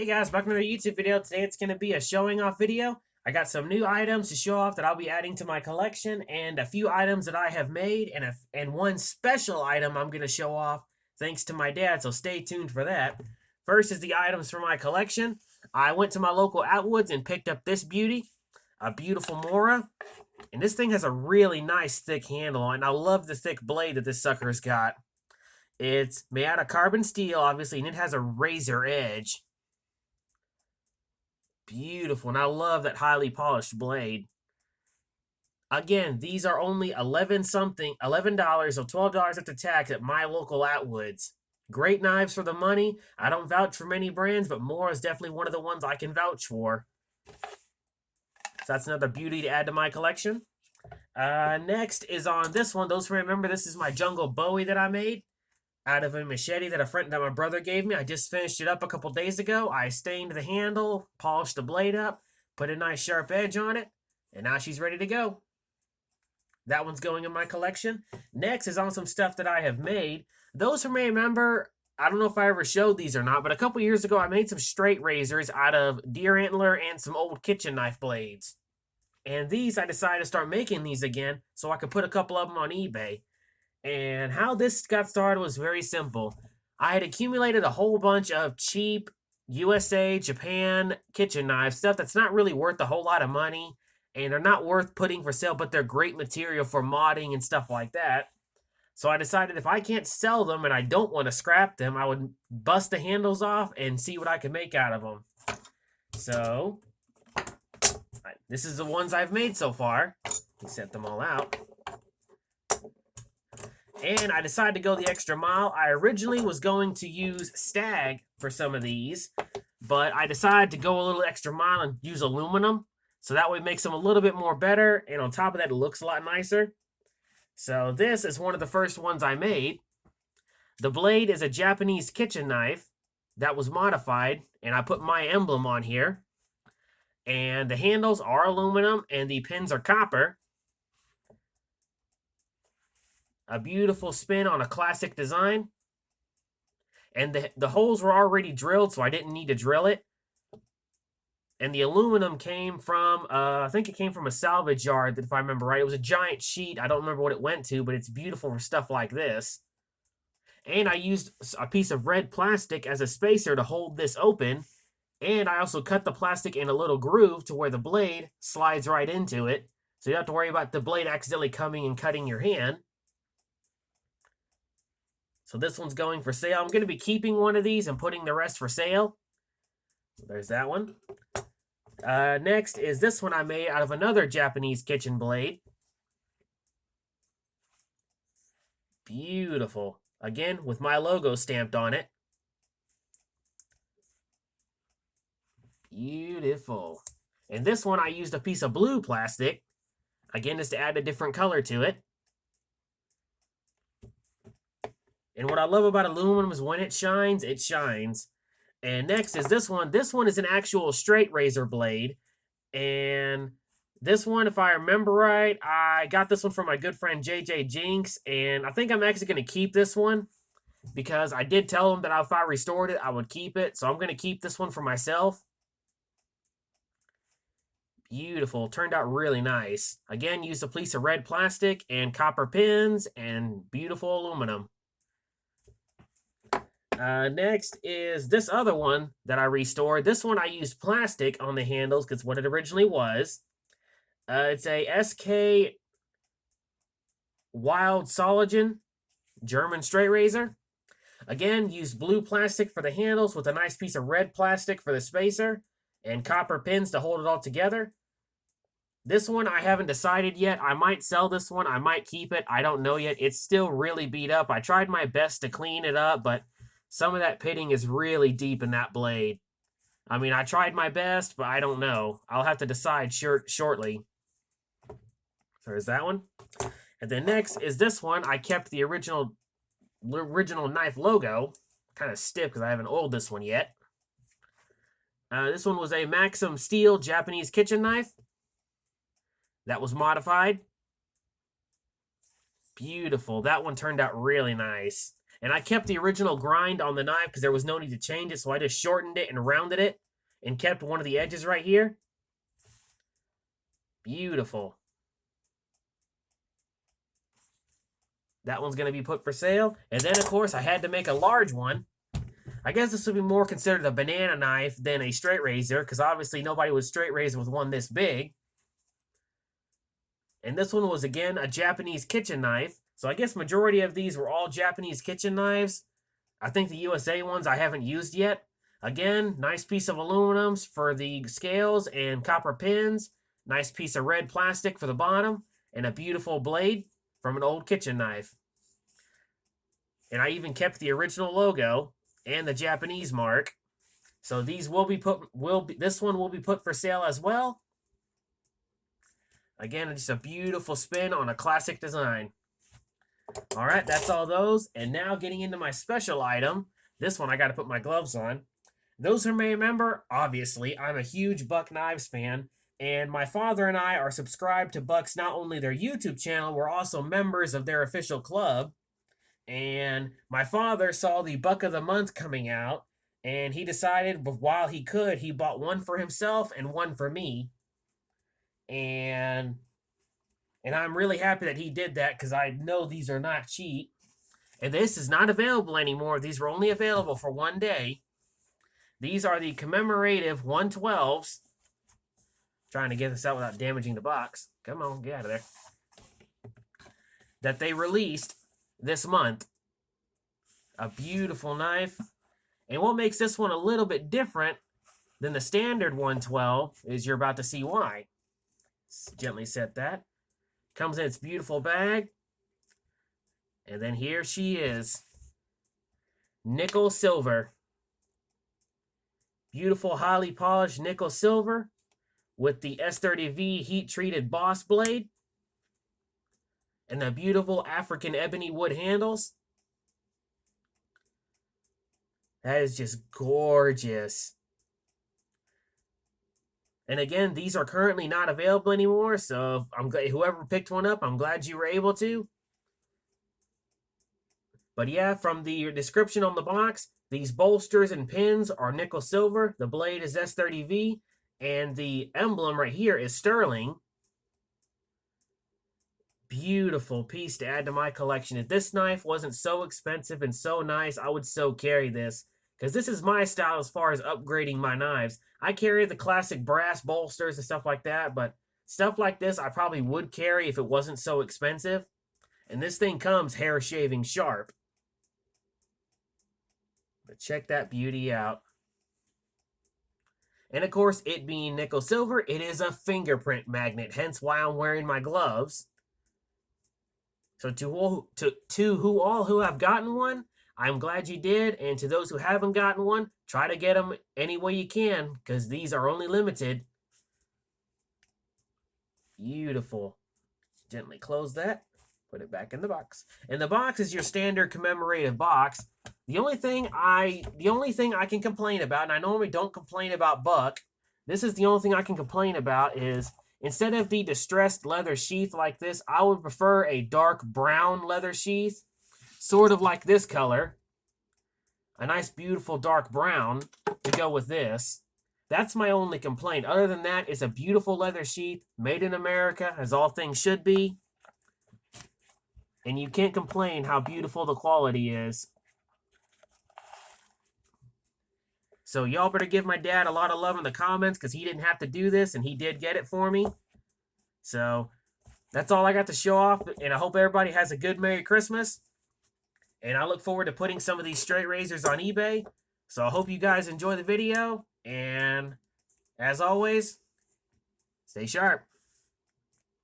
Hey guys, welcome to the YouTube video. Today it's going to be a showing off video. I got some new items to show off that I'll be adding to my collection, and a few items that I have made, and one special item I'm going to show off thanks to my dad, so stay tuned for that. First is the items for my collection. I went to my local Outwoods and picked up this beauty, a beautiful Mora, and this thing has a really nice thick handle on it, and I love the thick blade that this sucker's got. It's made out of carbon steel, obviously, and it has a razor edge. Beautiful, and I love that highly polished blade. Again, these are only $11 or $12 at the tax at my local Atwoods. Great knives for the money. I don't vouch for many brands, but Mora is definitely one of the ones I can vouch for. So that's another beauty to add to my collection. Next is on this one. Those who remember, this is my Jungle Bowie that I made out of a machete that my brother gave me. I just finished it up a couple days ago. I stained the handle, polished the blade up, put a nice sharp edge on it, and now she's ready to go. That one's going in my collection. Next is on some stuff that I have made. Those who may remember, I don't know if I ever showed these or not, but a couple years ago I made some straight razors out of deer antler and some old kitchen knife blades. And these, I decided to start making these again so I could put a couple of them on eBay. And how this got started was very simple. I had accumulated a whole bunch of cheap USA, Japan kitchen knives, stuff that's not really worth a whole lot of money, and they're not worth putting for sale, but they're great material for modding and stuff like that. So I decided if I can't sell them and I don't want to scrap them, I would bust the handles off and see what I can make out of them. So, this is the ones I've made so far. Let me set them all out. And I decided to go the extra mile. I originally was going to use stag for some of these, but I decided to go a little extra mile and use aluminum. So that way it makes them a little bit more better. And on top of that, it looks a lot nicer. So this is one of the first ones I made. The blade is a Japanese kitchen knife that was modified, and I put my emblem on here. And the handles are aluminum and the pins are copper. A beautiful spin on a classic design. And the holes were already drilled, so I didn't need to drill it. And the aluminum came from, I think it came from a salvage yard, if I remember right. It was a giant sheet. I don't remember what it went to, but it's beautiful for stuff like this. And I used a piece of red plastic as a spacer to hold this open. And I also cut the plastic in a little groove to where the blade slides right into it. So you don't have to worry about the blade accidentally coming and cutting your hand. So this one's going for sale. I'm going to be keeping one of these and putting the rest for sale. So there's that one. Next is this one I made out of another Japanese kitchen blade. Beautiful. Again, with my logo stamped on it. Beautiful. And this one I used a piece of blue plastic. Again, just to add a different color to it. And what I love about aluminum is when it shines, it shines. And next is this one. This one is an actual straight razor blade. And this one, if I remember right, I got this one from my good friend JJ Jinx. And I think I'm actually going to keep this one because I did tell him that if I restored it, I would keep it. So I'm going to keep this one for myself. Beautiful. Turned out really nice. Again, used a piece of red plastic and copper pins and beautiful aluminum. Next is this other one that I restored. This one I used plastic on the handles because what it originally was. It's a SK Wild Soligen German straight razor. Again, used blue plastic for the handles with a nice piece of red plastic for the spacer and copper pins to hold it all together. This one I haven't decided yet. I might sell this one. I might keep it. I don't know yet. It's still really beat up. I tried my best to clean it up, but some of that pitting is really deep in that blade. I mean, I tried my best, but I don't know. I'll have to decide shortly. So there's that one. And then next is this one. I kept the original knife logo. Kind of stiff because I haven't oiled this one yet. This one was a Maxim Steel Japanese kitchen knife that was modified. Beautiful. That one turned out really nice. And I kept the original grind on the knife because there was no need to change it, so I just shortened it and rounded it and kept one of the edges right here. Beautiful. That one's going to be put for sale. And then, of course, I had to make a large one. I guess this would be more considered a banana knife than a straight razor, because obviously nobody would straight razor with one this big. And this one was, again, a Japanese kitchen knife. So I guess majority of these were all Japanese kitchen knives. I think the USA ones I haven't used yet. Again, nice piece of aluminums for the scales and copper pins. Nice piece of red plastic for the bottom. And a beautiful blade from an old kitchen knife. And I even kept the original logo and the Japanese mark. So these will be this one will be put for sale as well. Again, just a beautiful spin on a classic design. All right, that's all those. And now getting into my special item. This one I got to put my gloves on. Those who may remember, obviously, I'm a huge Buck Knives fan. And my father and I are subscribed to Buck's, not only their YouTube channel, we're also members of their official club. And my father saw the Buck of the Month coming out. And he decided, while he could, he bought one for himself and one for me. And I'm really happy that he did that, because I know these are not cheap. And this is not available anymore. These were only available for one day. These are the commemorative 112s. Trying to get this out without damaging the box. Come on, get out of there. That they released this month. A beautiful knife. And what makes this one a little bit different than the standard 112 is you're about to see why. Gently set that. Comes in its beautiful bag. And then here she is. Nickel silver. Beautiful, highly polished nickel silver with the S30V heat-treated boss blade. And the beautiful African ebony wood handles. That is just gorgeous. And again, these are currently not available anymore, so whoever picked one up, I'm glad you were able to. But yeah, from the description on the box, these bolsters and pins are nickel silver, the blade is S30V, and the emblem right here is sterling. Beautiful piece to add to my collection. If this knife wasn't so expensive and so nice, I would so carry this. Because this is my style as far as upgrading my knives. I carry the classic brass bolsters and stuff like that, but stuff like this I probably would carry if it wasn't so expensive. And this thing comes hair shaving sharp. But check that beauty out. And of course, it being nickel silver, it is a fingerprint magnet, hence why I'm wearing my gloves. So to all who have gotten one, I'm glad you did, and to those who haven't gotten one, try to get them any way you can, because these are only limited. Beautiful. Gently close that. Put it back in the box. And the box is your standard commemorative box. The only thing I can complain about, and I normally don't complain about Buck, this is the only thing I can complain about, is instead of the distressed leather sheath like this, I would prefer a dark brown leather sheath. Sort of like this color. A nice, beautiful dark brown to go with this. That's my only complaint. Other than that, it's a beautiful leather sheath, made in America, as all things should be. And you can't complain how beautiful the quality is. So y'all better give my dad a lot of love in the comments, because he didn't have to do this, and he did get it for me. So that's all I got to show off, and I hope everybody has a good Merry Christmas. And I look forward to putting some of these straight razors on eBay. So I hope you guys enjoy the video. And as always, stay sharp.